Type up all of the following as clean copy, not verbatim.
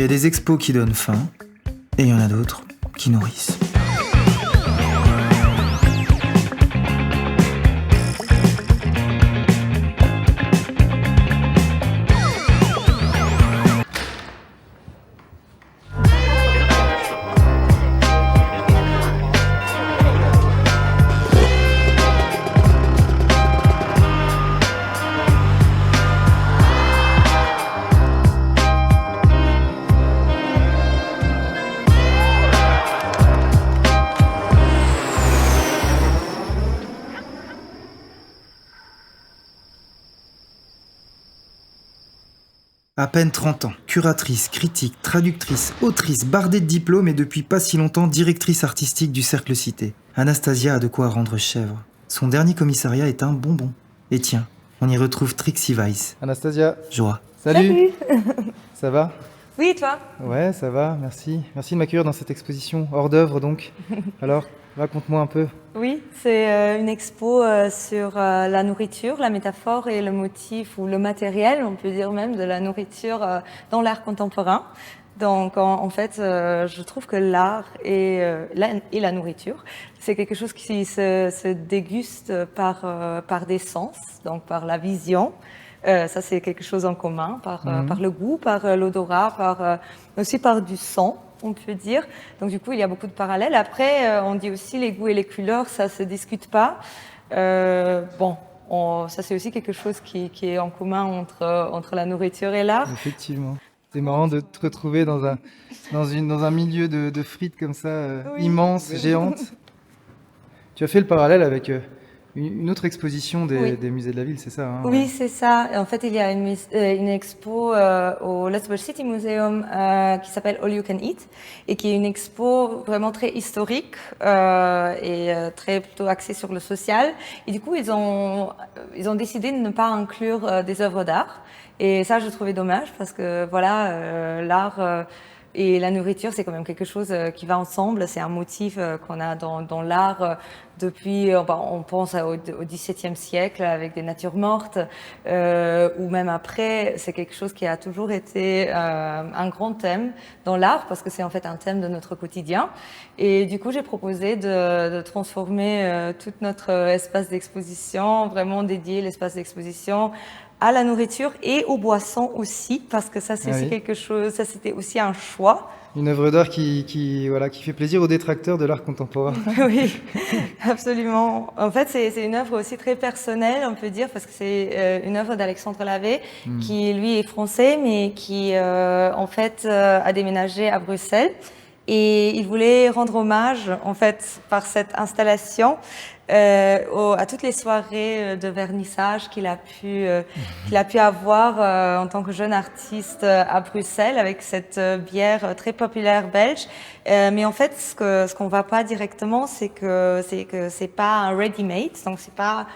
a des expos qui donnent faim, et il y en a d'autres qui nourrissent. À peine 30 ans, curatrice, critique, traductrice, autrice, bardée de diplômes et depuis pas si longtemps directrice artistique du Cercle Cité. Anastasia a de quoi rendre chèvre. Son dernier commissariat est un bonbon. Et tiens, on y retrouve Trixie Weiss. Anastasia. Joie. Salut. Ça va? Oui, toi? Ouais, ça va, merci. Merci de m'accueillir dans cette exposition hors d'œuvre donc. Alors, raconte-moi un peu. Oui, c'est une expo sur la nourriture, la métaphore et le motif ou le matériel, on peut dire même, de la nourriture dans l'art contemporain. Donc en fait, je trouve que l'art et la nourriture, c'est quelque chose qui se déguste par des sens, donc par la vision. Ça, c'est quelque chose en commun, par le goût, par l'odorat, aussi par du son, on peut dire. Donc du coup, il y a beaucoup de parallèles. Après, on dit aussi les goûts et les couleurs, ça se discute pas. Ça c'est aussi quelque chose qui est en commun entre la nourriture et l'art. Effectivement. C'est marrant de te retrouver dans un milieu de frites comme ça, Oui. immense, géante. Tu as fait le parallèle avec une autre exposition des musées de la ville, c'est ça, hein? Oui, c'est ça. En fait, il y a une expo au Luxembourg City Museum qui s'appelle All You Can Eat et qui est une expo vraiment très historique et très plutôt axée sur le social. Et du coup, ils ont décidé de ne pas inclure des œuvres d'art. Et ça, je trouvais dommage parce que voilà, l'art et la nourriture, c'est quand même quelque chose qui va ensemble. C'est un motif qu'on a dans l'art depuis, on pense au XVIIe siècle avec des natures mortes, ou même après, c'est quelque chose qui a toujours été un grand thème dans l'art parce que c'est en fait un thème de notre quotidien. Et du coup, j'ai proposé de transformer tout notre espace d'exposition, vraiment dédier l'espace d'exposition à la nourriture et aux boissons aussi, parce que ça c'est aussi quelque chose, ça c'était aussi un choix. Une œuvre d'art qui fait plaisir aux détracteurs de l'art contemporain. Oui, absolument. En fait, c'est une œuvre aussi très personnelle, on peut dire, parce que c'est une œuvre d'Alexandre Lavet, qui lui est français, mais qui en fait a déménagé à Bruxelles. Et il voulait rendre hommage, en fait, par cette installation, à toutes les soirées de vernissage qu'il a pu avoir en tant que jeune artiste à Bruxelles avec cette bière très populaire belge. Mais en fait, ce qu'on voit pas directement, c'est que c'est pas un ready-made, donc c'est pas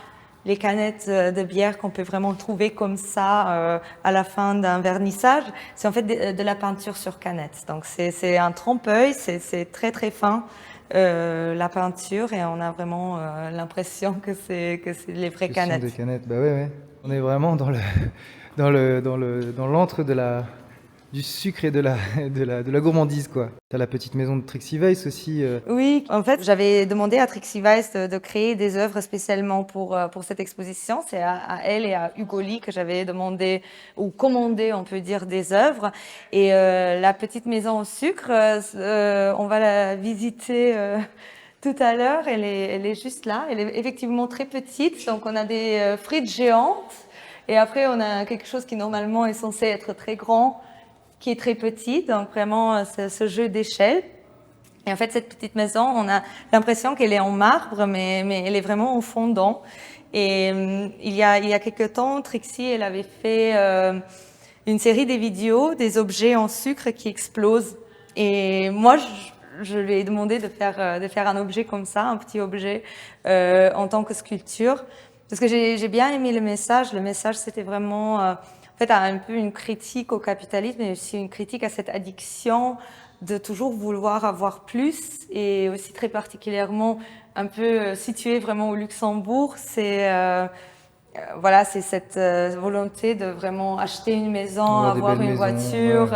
les canettes de bière qu'on peut vraiment trouver comme ça à la fin d'un vernissage. C'est en fait de la peinture sur canette. Donc c'est un trompe-l'œil, c'est très très fin la peinture et on a vraiment l'impression que c'est les vraies canettes. Des canettes, bah ouais. On est vraiment dans l'antre du sucre et de la gourmandise, quoi. T'as la petite maison de Trixie Weiss aussi. Oui, en fait, j'avais demandé à Trixie Weiss de créer des œuvres spécialement pour cette exposition. C'est à elle et à Hugo Lee que j'avais demandé ou commandé, on peut dire, des œuvres. Et la petite maison au sucre, on va la visiter tout à l'heure. Elle est juste là. Elle est effectivement très petite. Donc, on a des frites géantes. Et après, on a quelque chose qui normalement est censé être très grand, qui est très petit, donc vraiment ce jeu d'échelle. Et en fait, cette petite maison, on a l'impression qu'elle est en marbre, mais elle est vraiment en fondant. Et il y a quelques temps, Trixie, elle avait fait une série de vidéos des objets en sucre qui explosent. Et moi, je lui ai demandé de faire un objet comme ça, un petit objet en tant que sculpture, parce que j'ai bien aimé le message. Le message, c'était vraiment en fait, un peu une critique au capitalisme, mais aussi une critique à cette addiction de toujours vouloir avoir plus, et aussi très particulièrement un peu situé vraiment au Luxembourg, c'est voilà, c'est cette volonté de vraiment acheter une maison, avoir une voiture.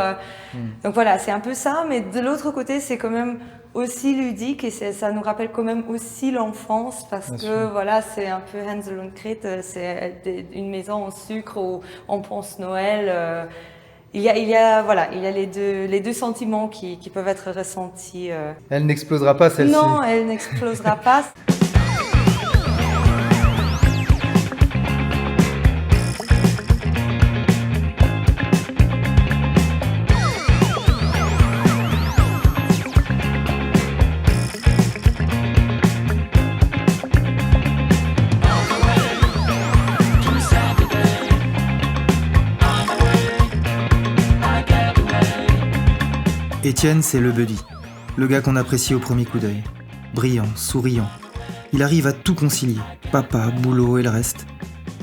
Donc voilà, c'est un peu ça, mais de l'autre côté, c'est quand même aussi ludique et ça nous rappelle quand même aussi l'enfance parce que voilà, c'est un peu Hansel und Gretel, c'est une maison en sucre où on pense Noël. Il y a les deux sentiments qui peuvent être ressentis. Elle n'explosera pas celle-ci. Non, elle n'explosera pas. Étienne, c'est le buddy, le gars qu'on apprécie au premier coup d'œil. Brillant, souriant. Il arrive à tout concilier, papa, boulot et le reste.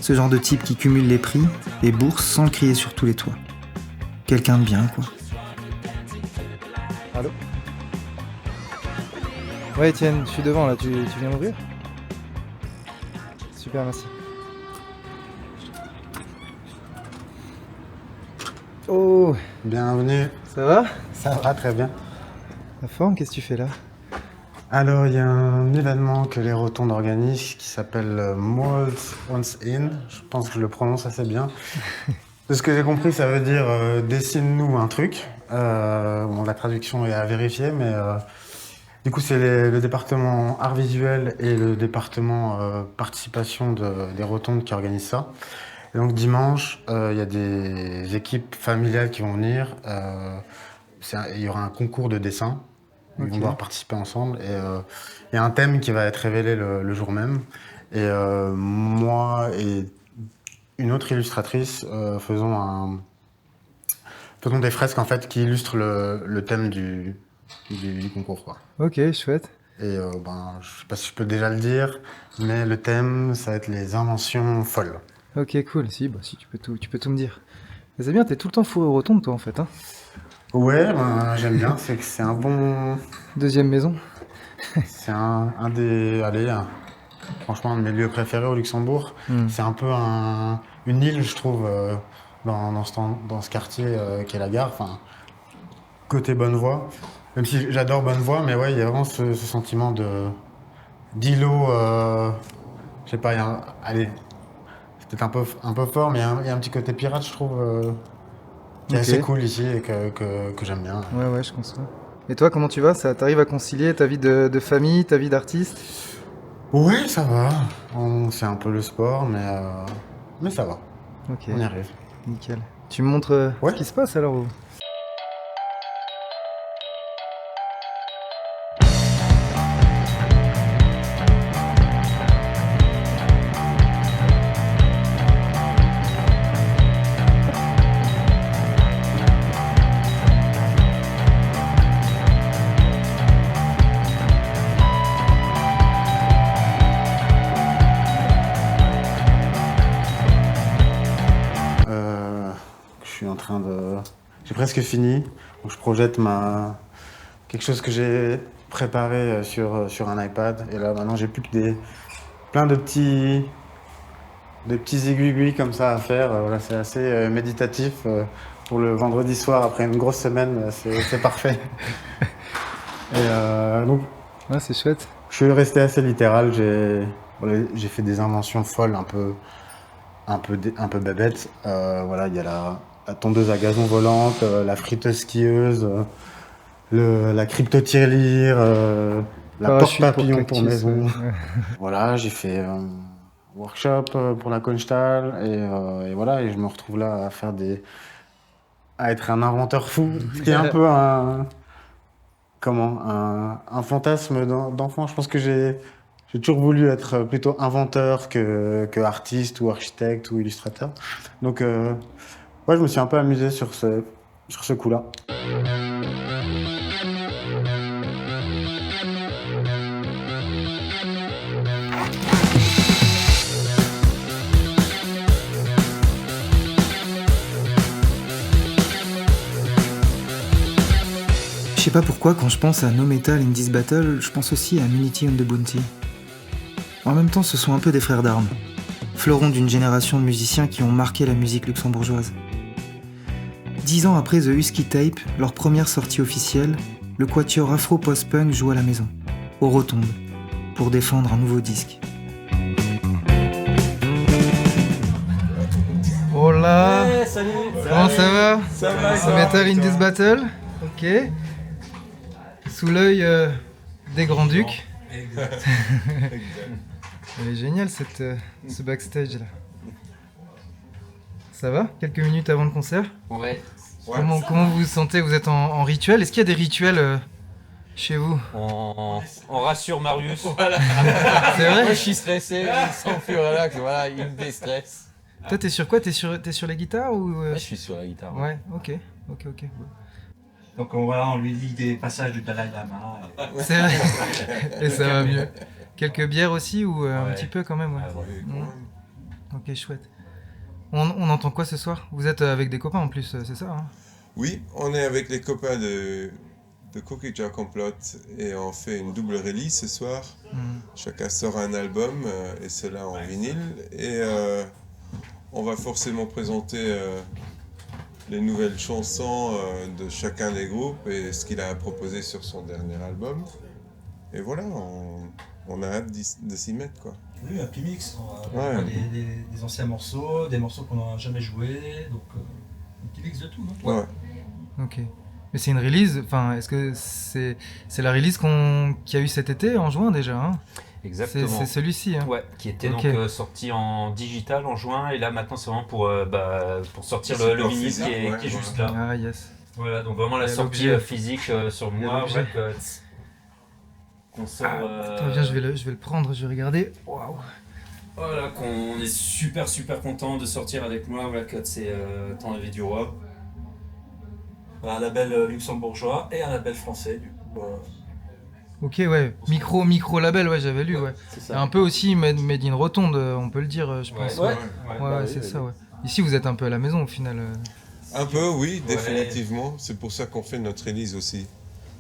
Ce genre de type qui cumule les prix et bourses sans le crier sur tous les toits. Quelqu'un de bien, quoi. Allô ? Ouais Étienne, je suis devant là, tu viens m'ouvrir ? Super, merci. Oh, Bienvenue, ça va ? ça va très bien. La forme, qu'est-ce que tu fais là ? Alors, il y a un événement que les Rotondes organisent qui s'appelle Malls Once In. Je pense que je le prononce assez bien. De ce que j'ai compris, ça veut dire dessine-nous un truc. Bon, la traduction est à vérifier, mais du coup, c'est le département art visuel et le département participation des Rotondes qui organisent ça. Et donc dimanche, il y a des équipes familiales qui vont venir. Il y aura un concours de dessin. Ils vont devoir participer ensemble. Et il y a un thème qui va être révélé le jour même. Et moi et une autre illustratrice faisons des fresques en fait, qui illustrent le thème du concours, quoi. Ok, chouette. Et je sais pas si je peux déjà le dire, mais le thème, ça va être les inventions folles. Ok, cool. Si tu peux tout me dire. Mais c'est bien, t'es tout le temps fourré aux rotondes, toi, en fait, hein. Ouais, j'aime bien. C'est un bon. Deuxième maison. C'est franchement, un de mes lieux préférés au Luxembourg. C'est un peu une île, je trouve, dans ce quartier qui est la gare. Enfin, côté Bonnevoie. Même si j'adore Bonnevoie, mais ouais, il y a vraiment ce sentiment d'îlot. Je sais pas, allez. C'est peut-être un peu fort, mais il y a un petit côté pirate, je trouve, qui est assez cool ici et que j'aime bien. Ouais, je conçois. Et toi, comment tu vas ? T'arrives à concilier ta vie de famille, ta vie d'artiste ? Ouais, ça va. C'est un peu le sport, mais ça va. Ok, On y arrive. nickel. Tu me montres ce qui se passe alors ou... J'ai presque fini, donc je projette quelque chose que j'ai préparé sur un iPad. Et là maintenant j'ai plus que plein de petits aiguilles comme ça à faire. Voilà, c'est assez méditatif pour le vendredi soir après une grosse semaine, c'est parfait. Et donc Ouais, c'est chouette. je suis resté assez littéral. J'ai fait des inventions folles, un peu bébêtes. Voilà, il y a la tondeuse à gazon volante, la friteuse skieuse, la crypto-tirelire, la porte-papillon pour maison. Ouais. Voilà, j'ai fait un workshop pour la Constal et voilà, et je me retrouve là à être un inventeur fou, ce qui est un peu un fantasme d'enfant. Je pense que j'ai toujours voulu être plutôt inventeur que artiste ou architecte ou illustrateur. Donc ouais, je me suis un peu amusé sur ce coup-là. Je sais pas pourquoi, quand je pense à No Metal in This Battle, je pense aussi à Unity on the Bounty. En même temps, ce sont un peu des frères d'armes. fleuron d'une génération de musiciens qui ont marqué la musique luxembourgeoise. 10 ans après The Husky Tape, leur première sortie officielle, le quatuor afro post-punk joue à la maison, aux Rotondes, pour défendre un nouveau disque. Oh là, Salut. comment ça va? Ça va, C'est Metal in this battle. Ok. Sous l'œil des Grands-Ducs. Elle est géniale ce backstage là. Ça va? Quelques minutes avant le concert? Ouais. Comment vous vous sentez? Vous êtes en rituel? Est-ce qu'il y a des rituels chez vous? On rassure Marius. C'est vrai? Moi je suis stressé, il s'en plus relax, voilà, il me déstresse. Toi t'es sur quoi? T'es sur la guitare ou Moi je suis sur la guitare. Ouais, ok. Donc on lui lit des passages du Dalai Lama. C'est vrai. Et ça va mieux. Quelques bières aussi ou un Ouais. petit peu quand même, ouais. Ah, ouais. Ok, chouette. On entend quoi ce soir? Vous êtes avec des copains en plus, c'est ça hein? Oui, on est avec les copains de Cookie Jar Complot et on fait une double release ce soir. Chacun sort un album et cela en vinyle. Et on va forcément présenter les nouvelles chansons de chacun des groupes et ce qu'il a proposé sur son dernier album. Et voilà, on a hâte de s'y mettre, quoi. Oui, un petit mix. On Ouais. va des anciens morceaux, des morceaux qu'on n'a jamais joués. Donc un petit mix de tout. Hein. Ouais. Ok. Mais c'est une release, enfin, est-ce que c'est la release qu'il y a eu cet été, en juin déjà hein? Exactement. C'est celui-ci hein? Ouais, qui était Ok. donc sorti en digital en juin et là maintenant c'est vraiment pour sortir C'est le pour vinyle physique, qui est ouais, juste ouais. là. Ah yes. Voilà, donc vraiment la Il y a sortie l'objet. physique sur Il y a moi, l'objet. Records. Qu'on sort. Attends, viens, je vais le prendre, je vais regarder. Waouh. Voilà, qu'on est super content de sortir avec moi, Records c'est Temps levé du roi. Un label luxembourgeois et un label français du coup. Ok, ouais. Micro label, ouais, j'avais lu, ouais. C'est Et ça. un peu aussi made in Rotonde, on peut le dire, je pense. Ouais. Ouais, c'est ça, ouais. Ici, vous êtes un peu à la maison au final. Un peu, oui, définitivement. C'est pour ça qu'on fait notre release aussi.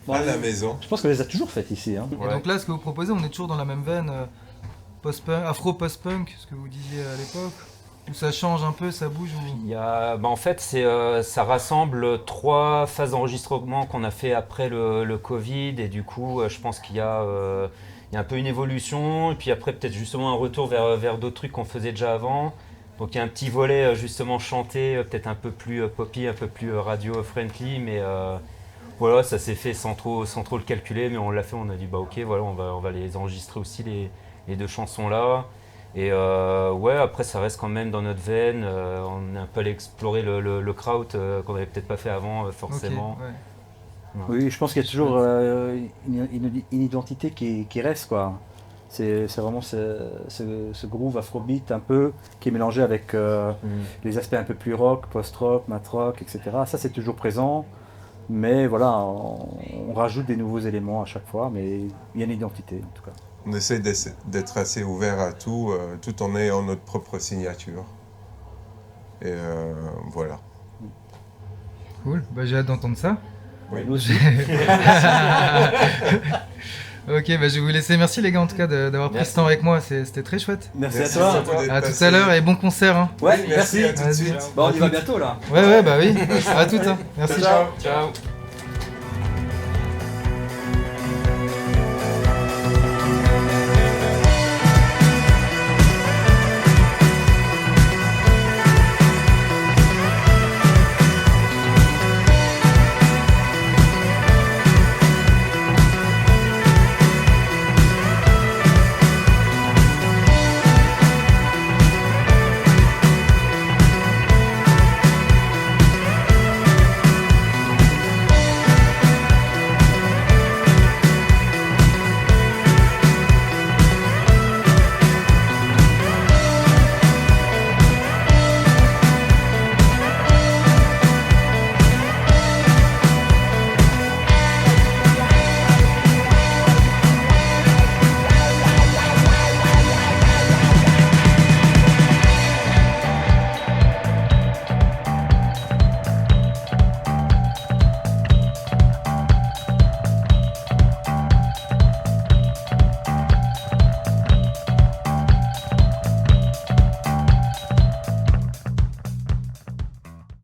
Bon, À la maison. Je pense qu'on les a toujours faites ici. Hein. Et donc là, ce que vous proposez, on est toujours dans la même veine, post-punk, afro-post-punk, ce que vous disiez à l'époque. Où ça change un peu, ça bouge ou... Il y a, en fait, ça rassemble 3 phases d'enregistrement qu'on a fait après le Covid et du coup, je pense qu'il y a un peu une évolution et puis après peut-être justement un retour vers d'autres trucs qu'on faisait déjà avant. Donc il y a un petit volet justement chanté, peut-être un peu plus poppy, un peu plus radio-friendly, mais voilà, ça s'est fait sans trop le calculer, mais on l'a fait, on a dit bah ok, voilà, on va les enregistrer aussi les 2 chansons là. Et ouais, après ça reste quand même dans notre veine, on est un peu allé explorer le kraut qu'on n'avait peut-être pas fait avant forcément. Ok, ouais. Oui, je pense qu'il y a toujours une identité qui reste, quoi. C'est vraiment ce groove afrobeat un peu qui est mélangé avec les aspects un peu plus rock, post-rock, mat-rock, etc. Ça c'est toujours présent, mais voilà, on rajoute des nouveaux éléments à chaque fois, mais il y a une identité en tout cas. On essaie d'être assez ouvert à tout, tout en ayant notre propre signature. Et voilà. Cool, bah, j'ai hâte d'entendre ça. Oui. Nous aussi. Ok, bah, je vais vous laisser. Merci les gars en tout cas d'avoir pris ce temps avec moi, c'était très chouette. Merci à toi. d'être À tout passé. à l'heure et bon concert. Hein. Ouais, Merci, merci. à tout de Vas-y. suite. Bon, on y va bientôt là. Ouais, bah oui. À tout. Hein. Merci. Ciao. Ciao.